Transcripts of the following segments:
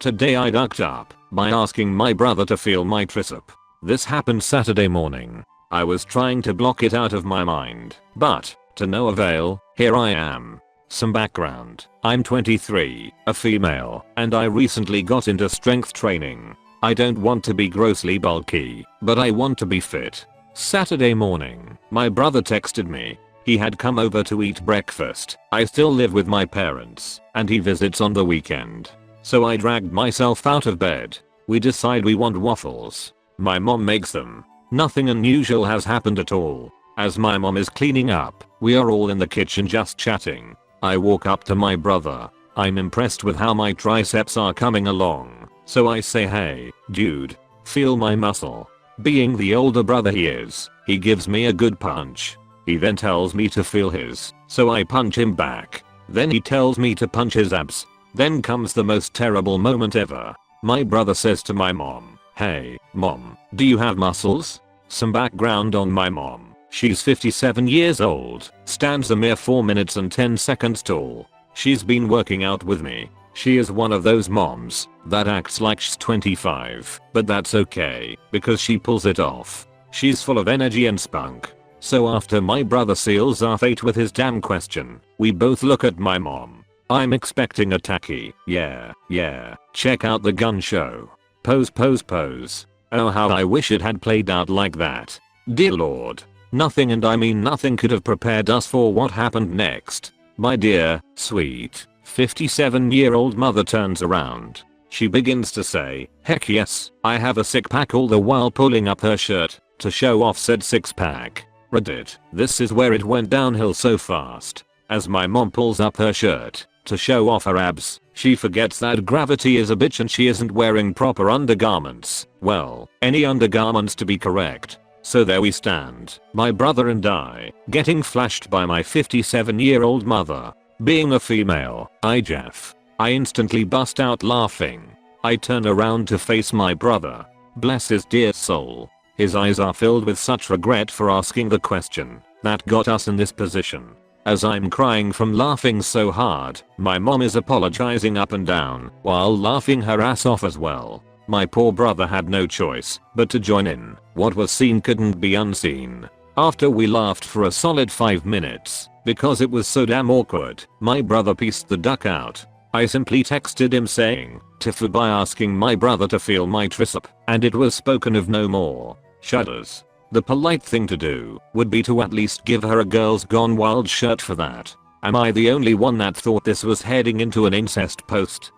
Today I ducked up by asking my brother to feel my tricep. This happened Saturday morning. I was trying to block it out of my mind, but to no avail. Here I am. Some background. I'm 23, a female, and I recently got into strength training. I don't want to be grossly bulky, but I want to be fit. Saturday morning, my brother texted me. He had come over to eat breakfast. I still live with my parents, and he visits on the weekend. So I dragged myself out of bed. We decide we want waffles. My mom makes them. Nothing unusual has happened at all. As my mom is cleaning up, we are all in the kitchen just chatting. I walk up to my brother. I'm impressed with how my triceps are coming along. So I say, hey, dude, feel my muscle. Being the older brother he is, he gives me a good punch. He then tells me to feel his, so I punch him back. Then he tells me to punch his abs. Then comes the most terrible moment ever. My brother says to my mom, hey, mom, do you have muscles? Some background on my mom. She's 57 years old, stands a mere 4 minutes and 10 seconds tall. She's been working out with me. She is one of those moms that acts like she's 25, but that's okay because she pulls it off. She's full of energy and spunk. So after my brother seals our fate with his damn question, we both look at my mom. I'm expecting a tacky, yeah, check out the gun show. Pose. Oh, how I wish it had played out like that. Dear Lord. Nothing, and I mean nothing, could have prepared us for what happened next. My dear, sweet, 57-year-old mother turns around. She begins to say, heck yes, I have a sick pack, all the while pulling up her shirt to show off said six pack. Reddit. This is where it went downhill so fast. As my mom pulls up her shirt to show off her abs, she forgets that gravity is a bitch and she isn't wearing proper undergarments. Well, any undergarments to be correct. So there we stand, my brother and I, getting flashed by my 57-year-old mother. Being a female, I instantly bust out laughing. I turn around to face my brother. Bless his dear soul. His eyes are filled with such regret for asking the question that got us in this position. As I'm crying from laughing so hard, my mom is apologizing up and down while laughing her ass off as well. My poor brother had no choice but to join in. What was seen couldn't be unseen. After we laughed for a solid 5 minutes, because it was so damn awkward, my brother pieced the duck out. I simply texted him saying, TIFU, by asking my brother to feel my tricep, and it was spoken of no more. Shudders. The polite thing to do would be to at least give her a Girls Gone Wild shirt for that. Am I the only one that thought this was heading into an incest post?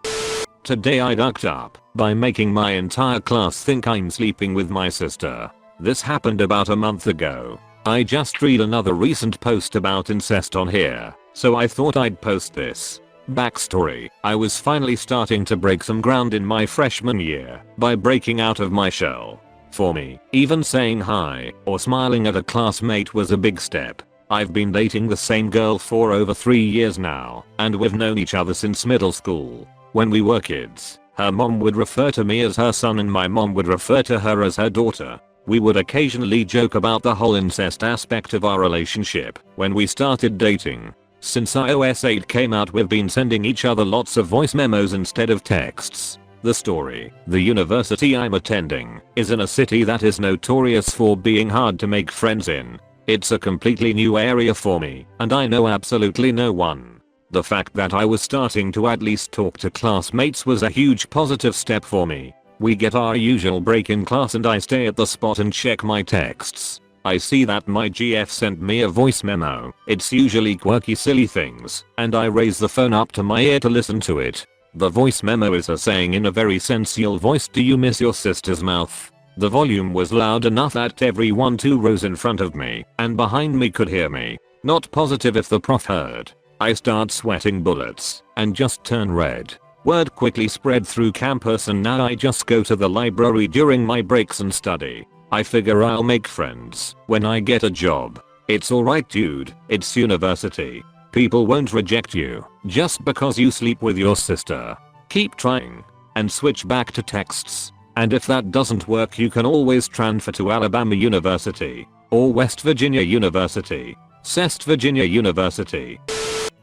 Today I ducked up by making my entire class think I'm sleeping with my sister. This happened about a month ago. I just read another recent post about incest on here, so I thought I'd post this. Backstory: I was finally starting to break some ground in my freshman year by breaking out of my shell. For me, even saying hi or smiling at a classmate was a big step. I've been dating the same girl for over 3 years now, and we've known each other since middle school. When we were kids, her mom would refer to me as her son and my mom would refer to her as her daughter. We would occasionally joke about the whole incest aspect of our relationship when we started dating. Since iOS 8 came out, we've been sending each other lots of voice memos instead of texts. The story: the university I'm attending is in a city that is notorious for being hard to make friends in. It's a completely new area for me, and I know absolutely no one. The fact that I was starting to at least talk to classmates was a huge positive step for me. We get our usual break in class and I stay at the spot and check my texts. I see that my GF sent me a voice memo. It's usually quirky, silly things, and I raise the phone up to my ear to listen to it. The voice memo is her saying in a very sensual voice, "Do you miss your sister's mouth?" The volume was loud enough that everyone 2 rows in front of me and behind me could hear me. Not positive if the prof heard. I start sweating bullets and just turn red. Word quickly spread through campus and now I just go to the library during my breaks and study. I figure I'll make friends when I get a job. It's alright, dude, it's university. People won't reject you just because you sleep with your sister. Keep trying and switch back to texts. And if that doesn't work, you can always transfer to Alabama University or West Virginia University, West Virginia University.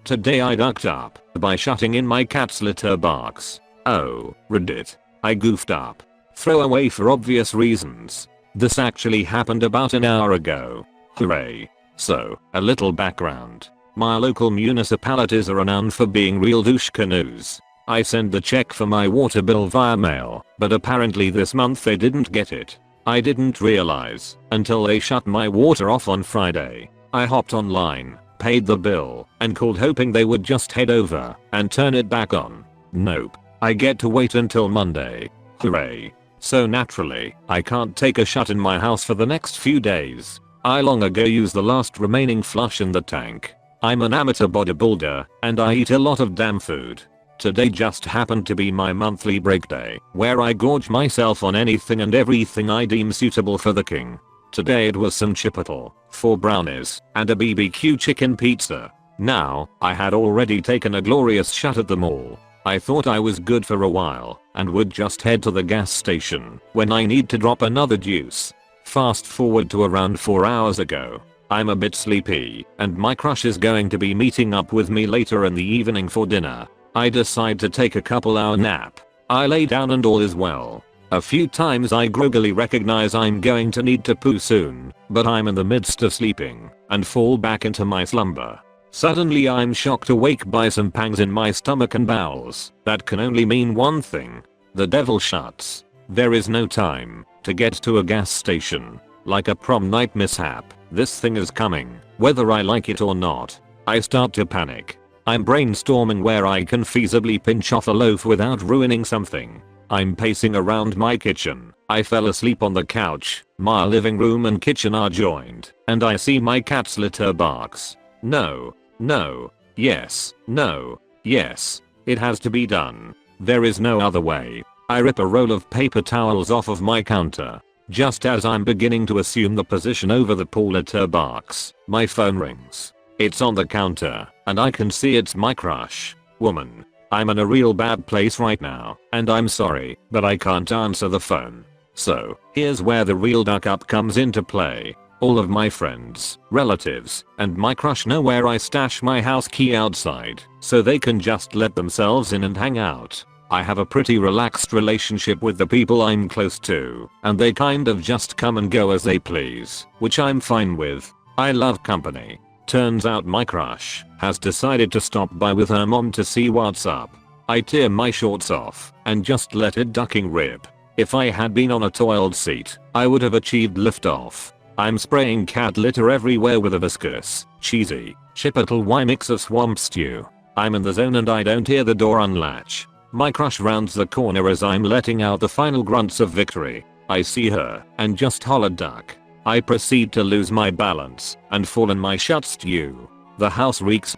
Today I ducked up by shutting in my cat's litter box. Oh, Reddit. I goofed up. Throwaway for obvious reasons. This actually happened about an hour ago. Hooray. So, a little background. My local municipalities are renowned for being real douche canoes. I sent the check for my water bill via mail, but apparently this month they didn't get it. I didn't realize until they shut my water off on Friday. I hopped online, paid the bill, and called hoping they would just head over and turn it back on. Nope. I get to wait until Monday. Hooray. So naturally, I can't take a shot in my house for the next few days. I long ago used the last remaining flush in the tank. I'm an amateur bodybuilder, and I eat a lot of damn food. Today just happened to be my monthly break day, where I gorge myself on anything and everything I deem suitable for the king. Today it was some chipotle, 4 brownies, and a BBQ chicken pizza. Now, I had already taken a glorious shot at them all. I thought I was good for a while, and would just head to the gas station when I need to drop another juice. Fast forward to around 4 hours ago. I'm a bit sleepy, and my crush is going to be meeting up with me later in the evening for dinner. I decide to take a couple hour nap. I lay down and all is well. A few times I groggily recognize I'm going to need to poo soon, but I'm in the midst of sleeping, and fall back into my slumber. Suddenly I'm shocked awake by some pangs in my stomach and bowels. That can only mean one thing. The devil shuts. There is no time to get to a gas station. Like a prom night mishap, this thing is coming, whether I like it or not. I start to panic. I'm brainstorming where I can feasibly pinch off a loaf without ruining something. I'm pacing around my kitchen. I fell asleep on the couch. My living room and kitchen are joined, and I see my cat's litter box. No, no, yes, no, yes. It has to be done. There is no other way. I rip a roll of paper towels off of my counter. Just as I'm beginning to assume the position over the pool litter box, my phone rings. It's on the counter, and I can see it's my crush. Woman. I'm in a real bad place right now, and I'm sorry, but I can't answer the phone. So, here's where the real duck up comes into play. All of my friends, relatives, and my crush know where I stash my house key outside, so they can just let themselves in and hang out. I have a pretty relaxed relationship with the people I'm close to, and they kind of just come and go as they please, which I'm fine with. I love company. Turns out my crush has decided to stop by with her mom to see what's up. I tear my shorts off and just let it ducking rip. If I had been on a toilet seat, I would have achieved liftoff. I'm spraying cat litter everywhere with a viscous, cheesy, chipotle Y mix of swamp stew. I'm in the zone and I don't hear the door unlatch. My crush rounds the corner as I'm letting out the final grunts of victory. I see her and just holler duck. I proceed to lose my balance and fall in my shut stew. The house reeks.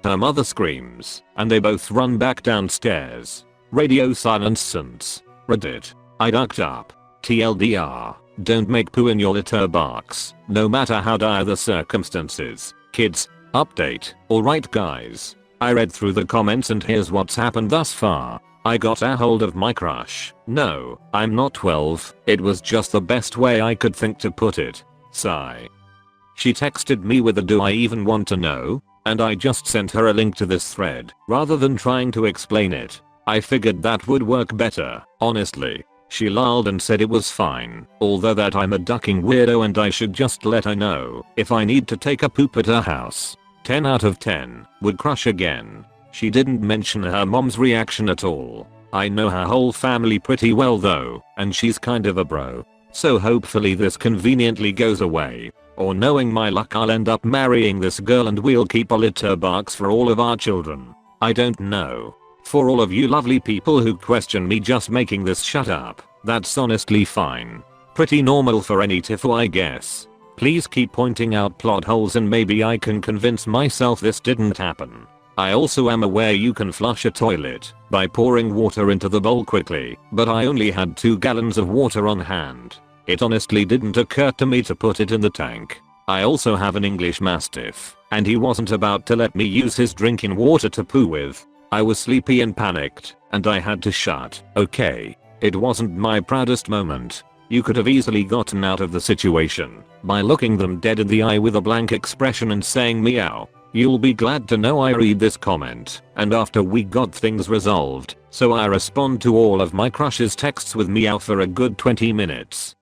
Her mother screams, and they both run back downstairs. Radio silence since. Reddit. I ducked up. TLDR. Don't make poo in your litter box, no matter how dire the circumstances. Kids. Update. Alright guys. I read through the comments and here's what's happened thus far. I got a hold of my crush. No, I'm not 12. It was just the best way I could think to put it. Sigh. She texted me with a "do I even want to know?" and I just sent her a link to this thread rather than trying to explain it. I figured that would work better, honestly. She lolled and said it was fine, although that I'm a ducking weirdo and I should just let her know if I need to take a poop at her house. 10 out of 10, would crush again. She didn't mention her mom's reaction at all. I know her whole family pretty well though, and she's kind of a bro. So hopefully this conveniently goes away. Or knowing my luck I'll end up marrying this girl and we'll keep a litter box for all of our children. I don't know. For all of you lovely people who question me just making this shut up, that's honestly fine. Pretty normal for any TIFU I guess. Please keep pointing out plot holes and maybe I can convince myself this didn't happen. I also am aware you can flush a toilet by pouring water into the bowl quickly, but I only had 2 gallons of water on hand. It honestly didn't occur to me to put it in the tank. I also have an English Mastiff, and he wasn't about to let me use his drinking water to poo with. I was sleepy and panicked, and I had to shut. Okay. It wasn't my proudest moment. You could have easily gotten out of the situation by looking them dead in the eye with a blank expression and saying meow. You'll be glad to know I read this comment, and after we got things resolved, So I respond to all of my crush's texts with meow for a good 20 minutes.